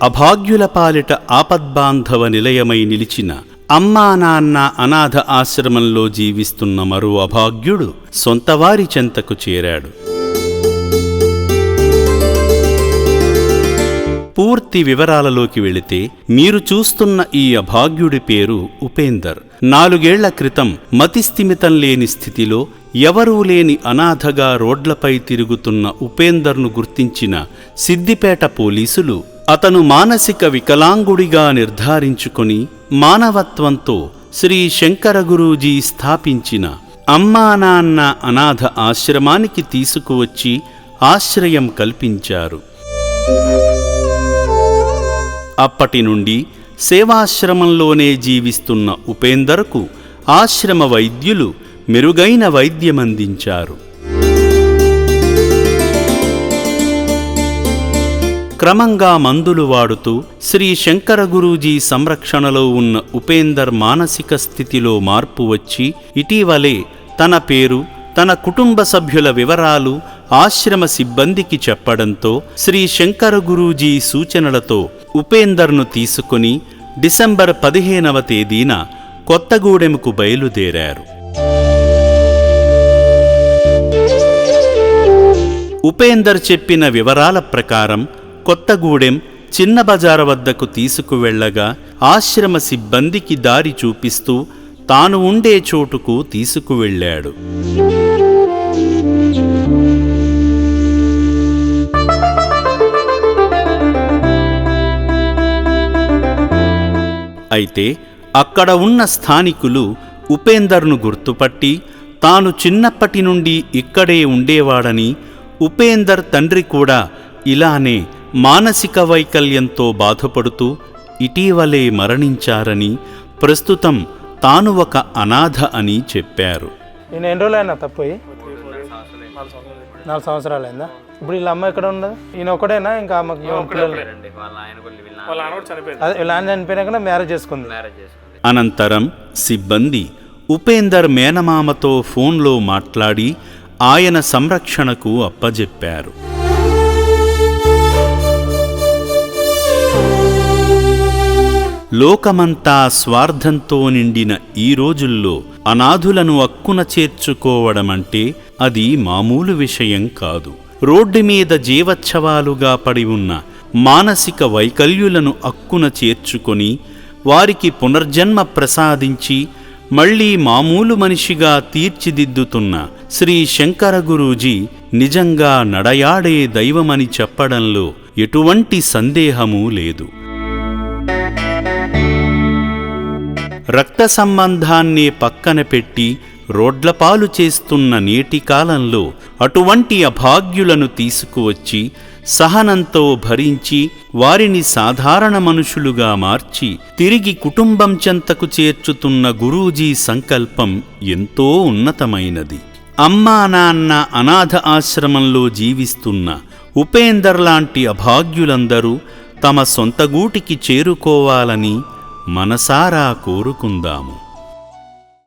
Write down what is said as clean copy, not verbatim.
అభాగ్యుల పాలిట ఆపద్బాంధవ నిలయమై నిలిచిన అమ్మా నాన్న అనాథ ఆశ్రమంలో జీవిస్తున్న మరో అభాగ్యుడు సొంతవారి చెంతకు చేరాడు. పూర్తి వివరాలలోకి వెళితే, మీరు చూస్తున్న ఈ అభాగ్యుడి పేరు ఉపేందర్. 4 ఏళ్ల క్రితం మతిస్థిమితం లేని స్థితిలో ఎవరూ లేని అనాథగా రోడ్లపై తిరుగుతున్న ఉపేందర్ను గుర్తించిన సిద్దిపేట పోలీసులు అతను మానసిక వికలాంగుడిగా నిర్ధారించుకొని మానవత్వంతో శ్రీ శంకర గురూజీ స్థాపించిన అమ్మా నాన్న అనాథ ఆశ్రమానికి తీసుకువచ్చి ఆశ్రయం కల్పించారు. అప్పటి నుండి సేవాశ్రమంలోనే జీవిస్తున్న ఉపేందర్కు ఆశ్రమ వైద్యులు మెరుగైన వైద్యమందించారు. క్రమంగా మందులు వాడుతూ శ్రీ శంకర గురూజీ సంరక్షణలో ఉన్న ఉపేందర్ మానసిక స్థితిలో మార్పు వచ్చి ఇటీవలే తన పేరు, తన కుటుంబ సభ్యుల వివరాలు ఆశ్రమ సిబ్బందికి చెప్పడంతో శ్రీ శంకర గురూజీ సూచనలతో ఉపేందర్ను తీసుకుని డిసెంబర్ 15వ తేదీన కొత్తగూడెంకు బయలుదేరారు. ఉపేందర్ చెప్పిన వివరాల ప్రకారం కొత్తగూడెం చిన్న బజారు వద్దకు తీసుకువెళ్లగా ఆశ్రమ సిబ్బందికి దారి చూపిస్తూ తాను ఉండే చోటుకు తీసుకువెళ్ళాడు. అయితే అక్కడ ఉన్న స్థానికులు ఉపేందర్ను గుర్తుపట్టి తాను చిన్నప్పటి నుండి ఇక్కడే ఉండేవాడని, ఉపేందర్ తండ్రి కూడా ఇలానే మానసిక వైకల్యంతో బాధపడుతూ ఇటీవలే మరణించారని, ప్రస్తుతం తాను ఒక అనాథ అని చెప్పారు. నేను ఎన్ని రోజులైనా తప్పోయి 4 సంవత్సరాలైందా? ఇప్పుడు వీళ్ళ అమ్మ ఎక్కడ ఉన్నది? ఈయన ఒకటేనా? ఇంకా చనిపోయినాక మ్యారేజ్ చేసుకుంది. అనంతరం సిబ్బంది ఉపేందర్ మేనమామతో ఫోన్లో మాట్లాడి ఆయన సంరక్షణకు అప్పజెప్పారు. లోకమంతా స్వార్థంతో నిండిన ఈ రోజుల్లో అనాథులను అక్కున చేర్చుకోవడమంటే అది మామూలు విషయం కాదు. రోడ్డు మీద జీవచ్ఛవాలుగా పడి ఉన్న మానసిక వైకల్యులను అక్కున చేర్చుకొని వారికి పునర్జన్మ ప్రసాదించి మళ్లీ మామూలు మనిషిగా తీర్చిదిద్దుతున్న శ్రీ శంకర గురూజీ నిజంగా నడయాడే దైవమని చెప్పడంలో ఎటువంటి సందేహమూ లేదు. రక్త సంబంధాన్నే పక్కన పెట్టి రోడ్లపాలు చేస్తున్న నేటి కాలంలో అటువంటి అభాగ్యులను తీసుకువచ్చి సహనంతో భరించి వారిని సాధారణ మనుషులుగా మార్చి తిరిగి కుటుంబం చెంతకు చేర్చుతున్న గురూజీ సంకల్పం ఎంతో ఉన్నతమైనది. అమ్మా నాన్న అనాథ ఆశ్రమంలో జీవిస్తున్న ఉపేందర్ లాంటి అభాగ్యులందరూ తమ సొంత గూటికి చేరుకోవాలని మనసారా కోరుకుందాము.